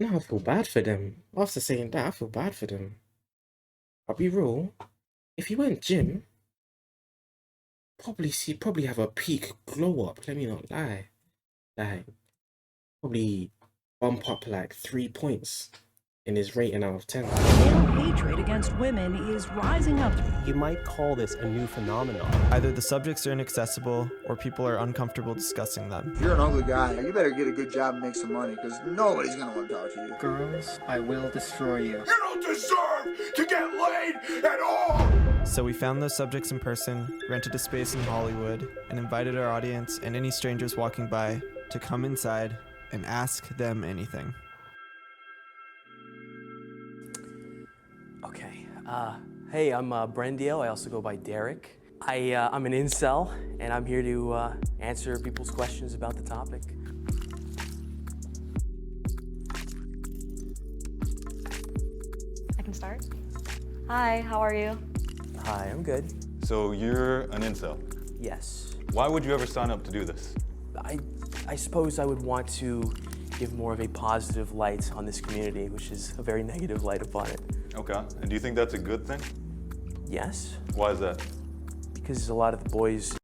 No, I feel bad for them. After saying that, I feel bad for them. I'll be real. If you went gym, probably have a peak glow up. Let me not lie. Like probably bump up like 3 points in his rating out of 10. Male hatred against women is rising up. You might call this a new phenomenon. Either the subjects are inaccessible or people are uncomfortable discussing them. If you're an ugly guy, you better get a good job and make some money, because nobody's gonna want to talk to you. Girls, I will destroy you. You don't deserve to get laid at all! So we found those subjects in person, rented a space in Hollywood, and invited our audience and any strangers walking by to come inside and ask them anything. Okay. Hey, I'm Brendio. I also go by Derek. I'm an incel, and I'm here to answer people's questions about the topic. I can start. Hi, how are you? Hi, I'm good. So you're an incel. Yes. Why would you ever sign up to do this? I suppose I would want to give more of a positive light on this community, which is a very negative light upon it. Okay. And do you think that's a good thing? Yes. Why is that? Because a lot of the boys...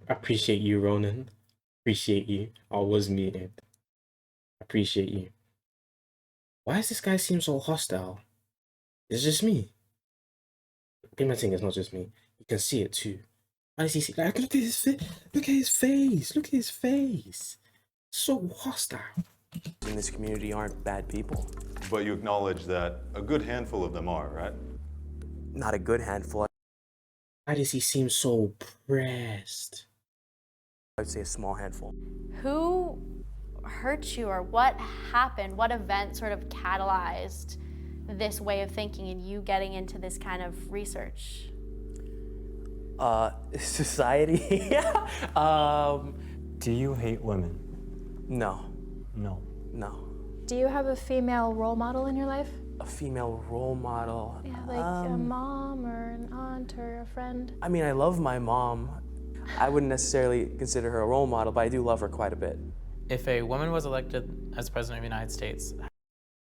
Appreciate you, Ronan. Appreciate you. I was muted. Appreciate you. Why does this guy seem so hostile? It's just me. I'm saying it's not just me. You can see it too. Why does he see? Like, look at his face. Look at his face. Look at his face. So hostile. in this community aren't bad people. But you acknowledge that a good handful of them are, right? Not a good handful. Why does he seem so pressed? I would say a small handful. Who hurt you, or what happened? What event sort of catalyzed this way of thinking and you getting into this kind of research? Society. Do you hate women? No. No. No. Do you have a female role model in your life? A female role model? Yeah, like a mom or an aunt or a friend? I mean, I love my mom. I wouldn't necessarily consider her a role model, but I do love her quite a bit. If a woman was elected as president of the United States...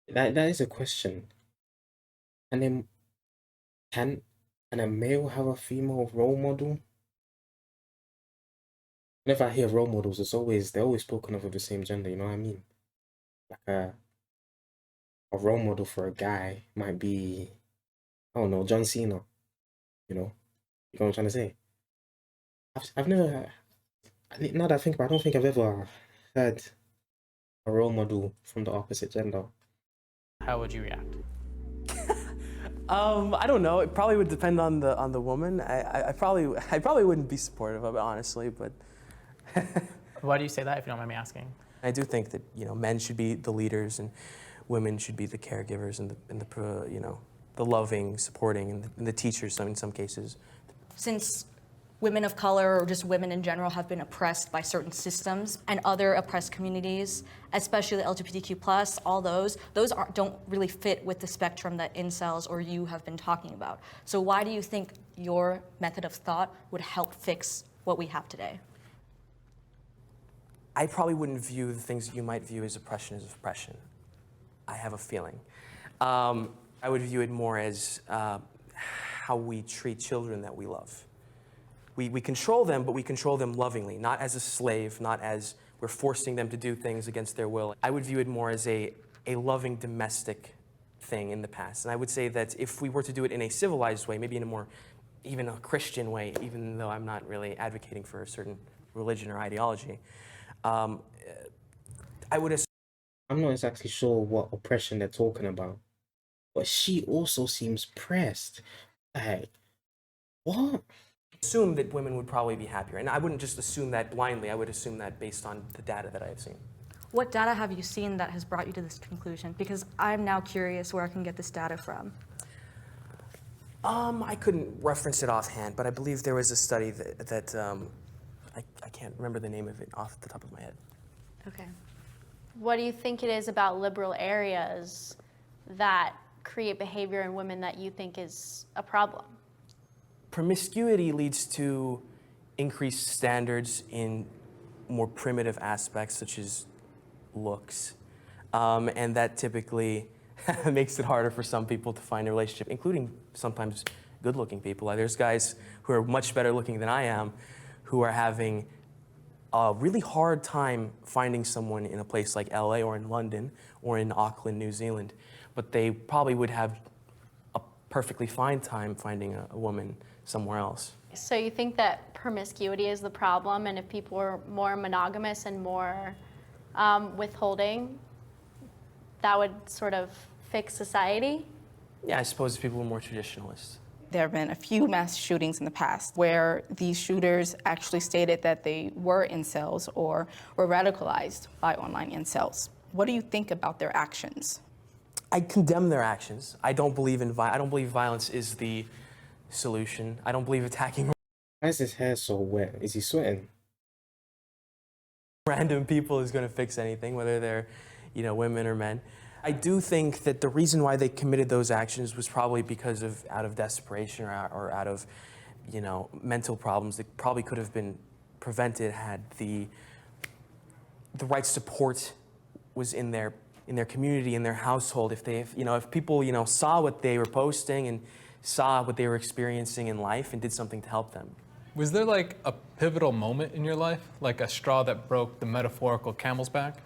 That is a question. And then, can a male have a female role model? Whenever I hear role models, they're always spoken of the same gender, you know what I mean? Like a role model for a guy might be, I don't know, John Cena. You know what I'm trying to say? I've never, now that I think about it, I don't think I've ever heard a role model from the opposite gender. How would you react? I don't know. It probably would depend on the woman. I probably wouldn't be supportive of it, honestly, but. Why do you say that, if you don't mind me asking? I do think that men should be the leaders and women should be the caregivers and the loving, supporting, and the teachers in some cases. Since women of color or just women in general have been oppressed by certain systems and other oppressed communities, especially the LGBTQ+, all those don't really fit with the spectrum that incels or you have been talking about. So why do you think your method of thought would help fix what we have today? I probably wouldn't view the things that you might view as oppression. I have a feeling. I would view it more as how we treat children that we love. We control them, but we control them lovingly, not as a slave, not as we're forcing them to do things against their will. I would view it more as a loving domestic thing in the past. And I would say that if we were to do it in a civilized way, maybe in a more, even a Christian way, even though I'm not really advocating for a certain religion or ideology, I would assume. I'm not exactly sure what oppression they're talking about, but she also seems pressed. Like, what? Assume that women would probably be happier. And I wouldn't just assume that blindly. I would assume that based on the data that I have seen. What data have you seen that has brought you to this conclusion? Because I'm now curious where I can get this data from. I couldn't reference it offhand, but I believe there was a study that I can't remember the name of it off the top of my head. Okay. What do you think it is about liberal areas that create behavior in women that you think is a problem? Promiscuity leads to increased standards in more primitive aspects such as looks. And that typically makes it harder for some people to find a relationship, including sometimes good-looking people. Like, there's guys who are much better looking than I am who are having a really hard time finding someone in a place like LA or in London or in Auckland, New Zealand, but they probably would have a perfectly fine time finding a woman somewhere else. So you think that promiscuity is the problem, and if people were more monogamous and more withholding, that would sort of fix society? Yeah, I suppose if people were more traditionalist. There have been a few mass shootings in the past where these shooters actually stated that they were incels or were radicalized by online incels. What do you think about their actions? I condemn their actions. I don't believe violence is the solution. I don't believe attacking Why is his hair so wet? Is he sweating? random people is going to fix anything, whether they're, women or men. I do think that the reason why they committed those actions was probably because of out of desperation or out of, mental problems that probably could have been prevented had the right support was in their community, in their household. If people saw what they were posting and saw what they were experiencing in life and did something to help them. Was there like a pivotal moment in your life, like a straw that broke the metaphorical camel's back?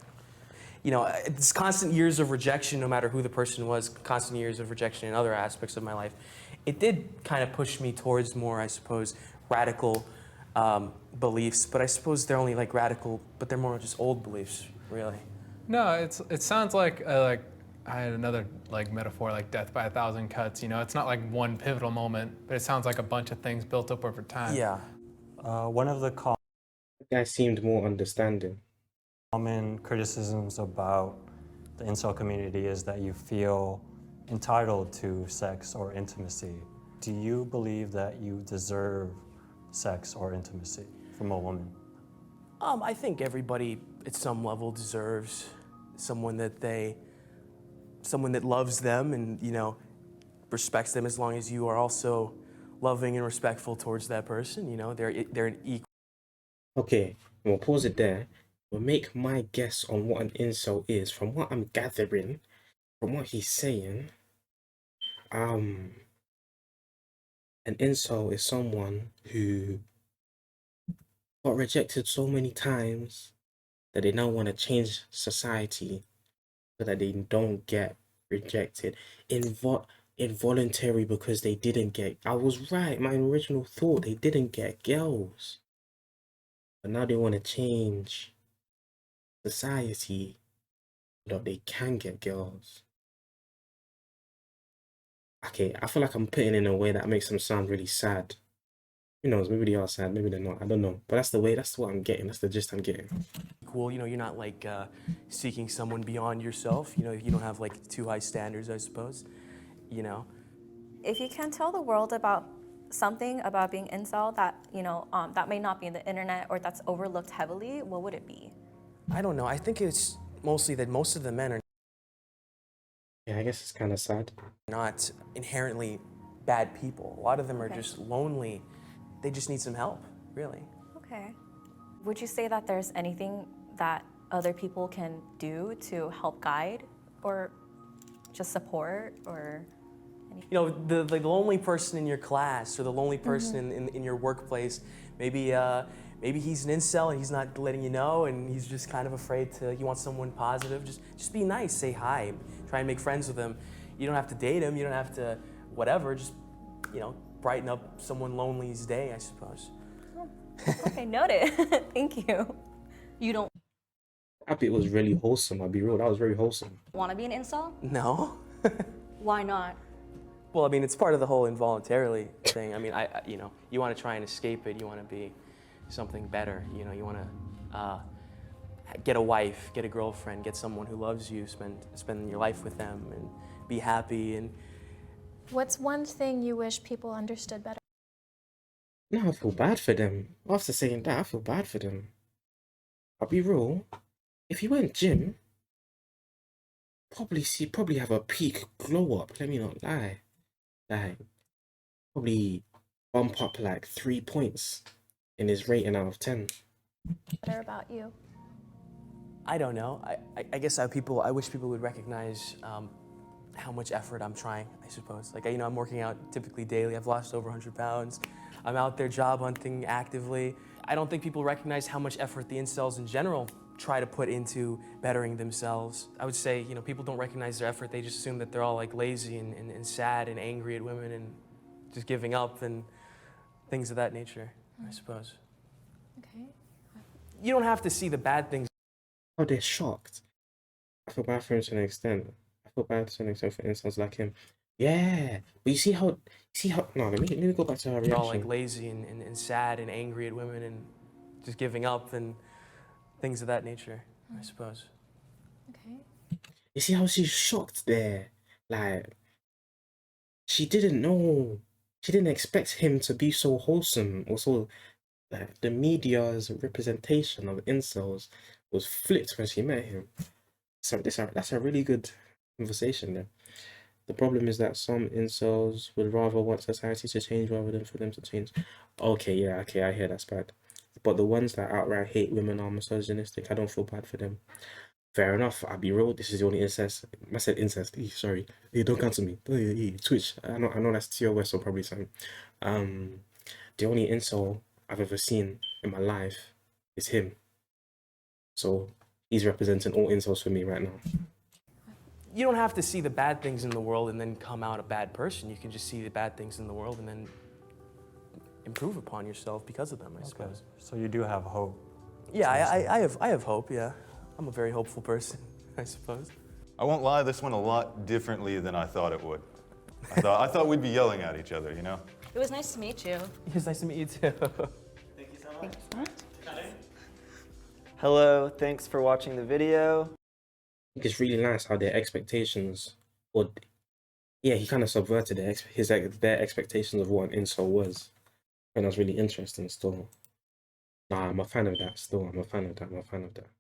It's constant years of rejection, no matter who the person was, constant years of rejection in other aspects of my life. It did kind of push me towards more, I suppose, radical beliefs, but I suppose they're only like radical, but they're more just old beliefs, really. No, it sounds like I had another metaphor, like death by 1,000 cuts. It's not like one pivotal moment, but it sounds like a bunch of things built up over time. Yeah. One of the That guy seemed more understanding. common criticisms about the incel community is that you feel entitled to sex or intimacy. Do you believe that you deserve sex or intimacy from a woman? I think everybody at some level deserves someone that loves them and, respects them, as long as you are also loving and respectful towards that person. They're an equal. Okay, we'll pause it there. We'll make my guess on what an incel is. From what I'm gathering, from what he's saying, an incel is someone who got rejected so many times that they now want to change society so that they don't get rejected. Involuntary, because they didn't get... I was right, my original thought, they didn't get girls. But now they want to change society so that they can get girls. Okay, I feel like I'm putting in a way that makes them sound really sad. Who knows, maybe they are sad, maybe they're not, I don't know. But that's what I'm getting, that's the gist I'm getting. Cool, you're not seeking someone beyond yourself. You don't have too high standards, I suppose. If you can tell the world about something about being incel that that may not be in the internet or that's overlooked heavily, what would it be? I don't know. I think it's mostly that most of the men are Yeah, I guess it's kind of sad. not inherently bad people. A lot of them are just lonely. They just need some help, really. Okay. Would you say that there's anything that other people can do to help guide or just support or anything? The lonely person in your class or the lonely person in your workplace, maybe he's an incel and he's not letting you know, and he's just kind of afraid he wants someone positive. Just be nice, say hi, try and make friends with him. You don't have to date him, you don't have to whatever, just, brighten up someone lonely's day, I suppose. Okay, noted. Thank you. You don't That bit was really wholesome, I'll be real, that was very wholesome. want to be an incel? No. Why not? Well, it's part of the whole involuntarily thing. You want to try and escape it. You want to be something better. You want to get a wife, get a girlfriend, get someone who loves you, spend your life with them, and be happy. And What's one thing you wish people understood better? No, I feel bad for them. After saying that, I feel bad for them. I'll be real. If you went gym, probably have a peak glow up. Let me not lie. Probably bump up 3 points in his rating out of 10. better about you? I don't know. I guess I wish people would recognize how much effort I'm trying, I suppose. Like, I'm working out typically daily. I've lost over 100 pounds. I'm out there job hunting actively. I don't think people recognize how much effort the incels in general try to put into bettering themselves. I would say, people don't recognize their effort. They just assume that they're all like lazy and sad and angry at women and just giving up and things of that nature, I suppose. Okay. You don't have to see the bad things. Oh, they're shocked. I feel bad for him to an extent. I feel bad to an extent for incels like him. Yeah, but you see how, no, let me go back to her They're all reaction. like lazy and sad and angry at women and just giving up and things of that nature, I suppose. Okay. You see how she's shocked there? Like, she didn't know. She didn't expect him to be so wholesome. Also, like, the media's representation of incels was flipped when she met him. So that's a really good conversation there. The problem is that some incels would rather want society to change rather than for them to change. Okay, yeah, okay, I hear that's bad. But the ones that outright hate women are misogynistic. I don't feel bad for them. Fair enough. I'll be real. This is the only incest. I said incest. Sorry. Hey, don't cancel me. Hey, Twitch. I know that's TOS or probably something. The only incel I've ever seen in my life is him. So he's representing all incels for me right now. You don't have to see the bad things in the world and then come out a bad person. You can just see the bad things in the world and then improve upon yourself because of them, I suppose. So you do have hope. Yeah, I have hope, yeah. I'm a very hopeful person, I suppose. I won't lie, this went a lot differently than I thought it would. I thought we'd be yelling at each other, you know? It was nice to meet you. It was nice to meet you too. Thank you so much. Hello, thanks for watching the video. I think it's really nice how their expectations, or yeah, he kind of subverted their expectations of what an incel was. And that's really interesting still. Nah, I'm a fan of that still. I'm a fan of that.